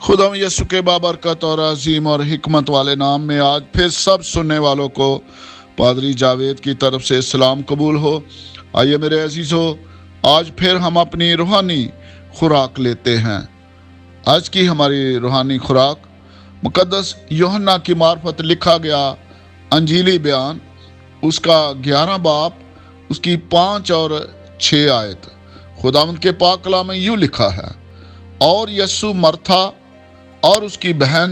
खुदा यसु के बाबरकत और अजीम और हिकमत वाले नाम में आज फिर सब सुनने वालों को पादरी जावेद की तरफ से सलाम कबूल हो। आइए मेरे अजीजों, आज फिर हम अपनी रूहानी खुराक लेते हैं। आज की हमारी रूहानी खुराक मुकद्दस यूहन्ना की मार्फत लिखा गया अंजीली बयान, उसका 11 बाब, उसकी 5 और 6 आयत। खुदावंद के पाक कलाम में यूं लिखा है, और यस्सु मरथा और उसकी बहन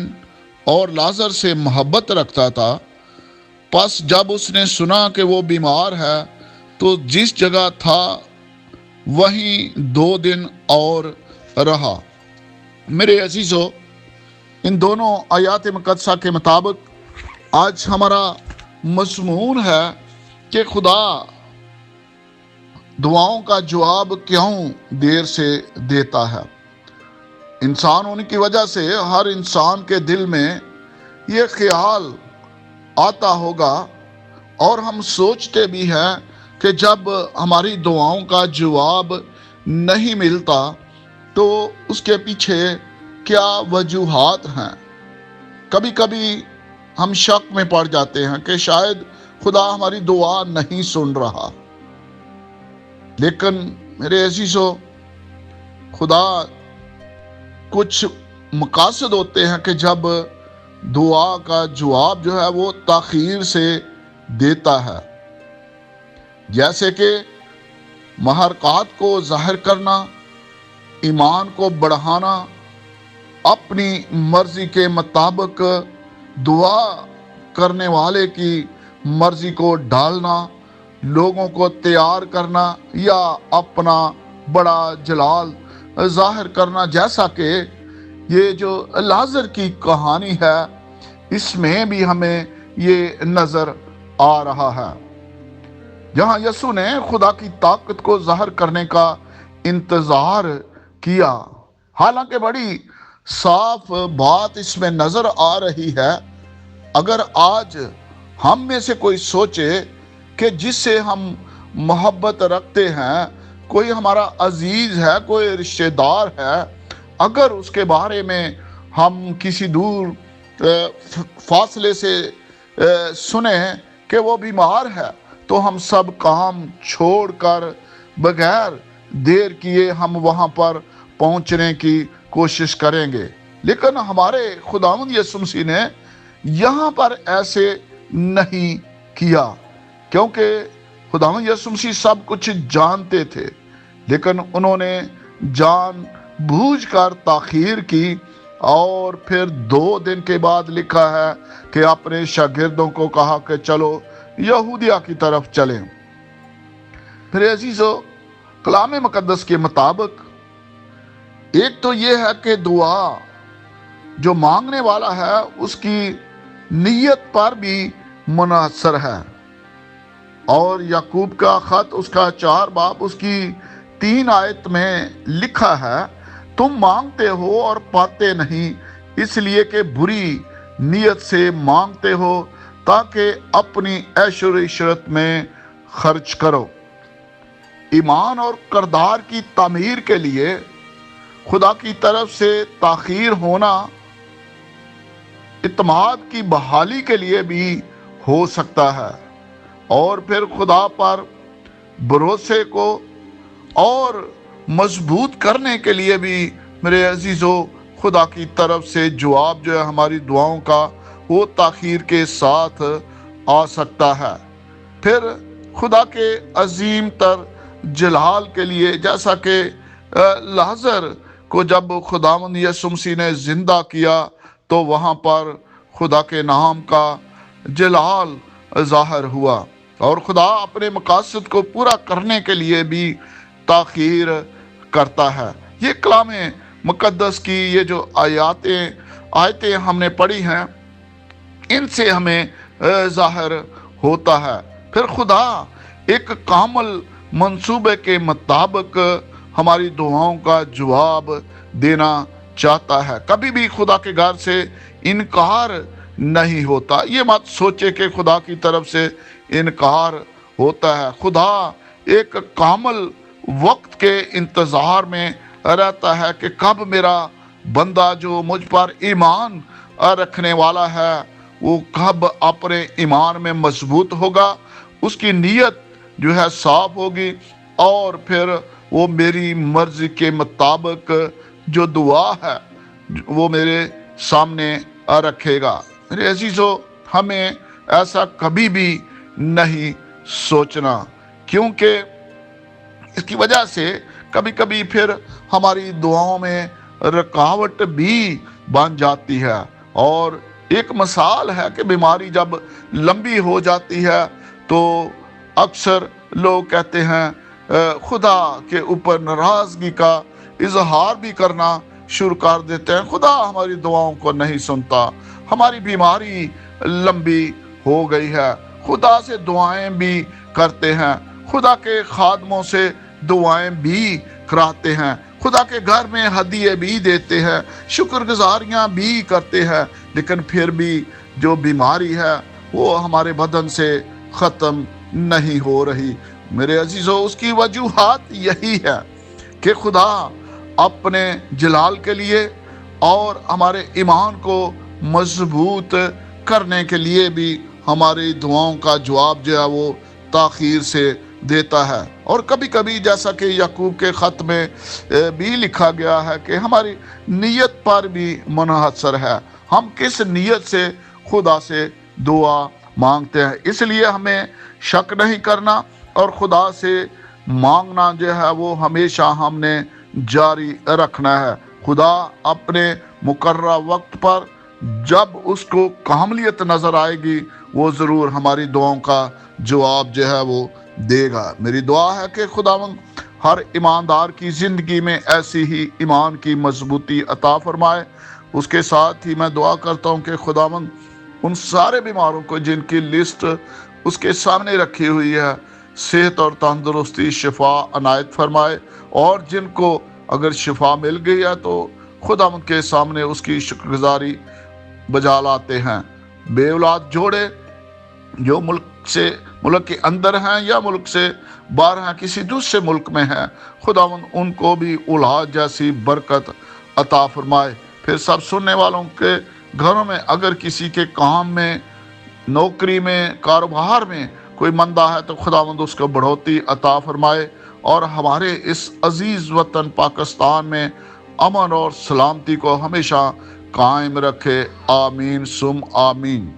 और लाजर से मोहब्बत रखता था। बस जब उसने सुना कि वो बीमार है, तो जिस जगह था वहीं 2 दिन और रहा। मेरे अजीजों, इन दोनों आयात मुकद्दसा के मुताबिक आज हमारा मज़मून है कि खुदा दुआओं का जवाब क्यों देर से देता है। इंसान होने की वजह से हर इंसान के दिल में ये ख्याल आता होगा और हम सोचते भी हैं कि जब हमारी दुआओं का जवाब नहीं मिलता तो उसके पीछे क्या वजूहात हैं। कभी कभी हम शक में पड़ जाते हैं कि शायद खुदा हमारी दुआ नहीं सुन रहा। लेकिन मेरे अजीजों, खुदा कुछ मकासद होते हैं कि जब दुआ का जवाब जो है वो ताखीर से देता है, जैसे कि महरक़ात को ज़ाहिर करना, ईमान को बढ़ाना, अपनी मर्जी के मुताबिक दुआ करने वाले की मर्जी को डालना, लोगों को तैयार करना या अपना बड़ा जलाल ज़ाहिर करना। जैसा कि ये जो लाजर की कहानी है, इसमें भी हमें ये नज़र आ रहा है, जहाँ यस्सु ने खुदा की ताकत को ज़ाहिर करने का इंतज़ार किया। हालांकि बड़ी साफ बात इसमें नज़र आ रही है, अगर आज हम में से कोई सोचे कि जिससे हम मोहब्बत रखते हैं, कोई हमारा अजीज है, कोई रिश्तेदार है, अगर उसके बारे में हम किसी दूर फासले से सुने कि वो बीमार है, तो हम सब काम छोड़कर बगैर देर किए हम वहाँ पर पहुँचने की कोशिश करेंगे। लेकिन हमारे खुदावंद यीशु मसीह ने यहाँ पर ऐसे नहीं किया, क्योंकि खुदावंद यीशु मसीह सब कुछ जानते थे, लेकिन उन्होंने जानबूझकर ताखीर की। और फिर 2 दिन के बाद लिखा है कि अपने शागिर्दों को कहा कि चलो यहूदिया की तरफ चलें। फिर अजीजों, कलाम मुकद्दस के मुताबिक एक तो ये है कि दुआ जो मांगने वाला है उसकी नीयत पर भी मुनहसर है। और याकूब का खत, उसका 4 बाब, उसकी 3 आयत में लिखा है, तुम मांगते हो और पाते नहीं, इसलिए कि बुरी नीयत से मांगते हो ताकि अपनी ऐशो इशरत में खर्च करो। ईमान और किरदार की तामीर के लिए खुदा की तरफ से ताखीर होना इत्मीनान की बहाली के लिए भी हो सकता है, और फिर खुदा पर भरोसे को और मजबूत करने के लिए भी मेरे अजीजों खुदा की तरफ से जवाब जो है हमारी दुआओं का, वो ताखीर के साथ आ सकता है। फिर खुदा के अजीम तर जलाल के लिए, जैसा कि लाजर को जब खुदावंद यीशु मसीह ने जिंदा किया तो वहाँ पर खुदा के नाम का जलाल ज़ाहिर हुआ, और खुदा अपने मकासद को पूरा करने के लिए भी ताखीर करता है। ये कलाम मुकद्दस की ये जो आयतें हमने पढ़ी हैं, इनसे हमें ज़ाहिर होता है। फिर खुदा एक कामल मंसूबे के मुताबिक हमारी दुआओं का जवाब देना चाहता है। कभी भी खुदा के घर से इनकार नहीं होता। ये मत सोचे कि खुदा की तरफ से इनकार होता है। खुदा एक कामल वक्त के इंतज़ार में रहता है कि कब मेरा بندہ جو مجھ پر ایمان رکھنے والا ہے وہ کب اپنے ایمان میں مضبوط ہوگا، اس کی نیت جو ہے صاف ہوگی، اور پھر وہ میری مرضی کے مطابق جو دعا ہے وہ میرے سامنے رکھے گا۔ میرے عزیزو، ہمیں ایسا کبھی بھی نہیں سوچنا، کیونکہ اس کی وجہ سے کبھی کبھی پھر ہماری دعاؤں میں رکاوٹ بھی بن جاتی ہے۔ اور ایک مثال ہے کہ بیماری جب لمبی ہو جاتی ہے تو اکثر لوگ کہتے ہیں خدا کے اوپر ناراضگی کا اظہار بھی کرنا شروع کر دیتے ہیں، خدا ہماری دعاؤں کو نہیں سنتا، ہماری بیماری لمبی ہو گئی ہے۔ خدا سے دعائیں بھی کرتے ہیں، خدا کے خادموں سے دعائیں بھی کراتے ہیں، خدا کے گھر میں ہدیے بھی دیتے ہیں، شکر گزاریاں بھی کرتے ہیں، لیکن پھر بھی جو بیماری ہے وہ ہمارے بدن سے ختم نہیں ہو رہی۔ میرے عزیزو، اس کی وجوہات یہی ہے کہ خدا اپنے جلال کے لیے اور ہمارے ایمان کو مضبوط کرنے کے لیے بھی ہماری دعاؤں کا جواب جو ہے وہ تاخیر سے دیتا ہے۔ اور کبھی کبھی جیسا کہ یعقوب کے خط میں بھی لکھا گیا ہے کہ ہماری نیت پر بھی منحصر ہے، ہم کس نیت سے خدا سے دعا مانگتے ہیں۔ اس لیے ہمیں شک نہیں کرنا، اور خدا سے مانگنا جو ہے وہ ہمیشہ ہم نے جاری رکھنا ہے۔ خدا اپنے مقررہ وقت پر جب اس کو کاملیت نظر آئے گی وہ ضرور ہماری دعاؤں کا جواب جو ہے وہ دے گا۔ میری دعا ہے کہ خداوند ہر ایماندار کی زندگی میں ایسی ہی ایمان کی مضبوطی عطا فرمائے۔ اس کے ساتھ ہی میں دعا کرتا ہوں کہ خداوند ان سارے بیماروں کو جن کی لسٹ اس کے سامنے رکھی ہوئی ہے صحت اور تندرستی شفا عنایت فرمائے، اور جن کو اگر شفا مل گئی ہے تو خداوند کے سامنے اس کی شکر گزاری بجا لاتے ہیں۔ بے اولاد جوڑے جو ملک کے اندر ہیں یا ملک سے باہر ہیں، کسی دوسرے ملک میں ہیں، خداوند ان کو بھی اولاد جیسی برکت عطا فرمائے۔ پھر سب سننے والوں کے گھروں میں اگر کسی کے کام میں، نوکری میں، کاروبار میں کوئی مندہ ہے تو خداوند اس کو بڑھوتی عطا فرمائے، اور ہمارے اس عزیز وطن پاکستان میں امن اور سلامتی کو ہمیشہ قائم رکھے۔ آمین ثم آمین۔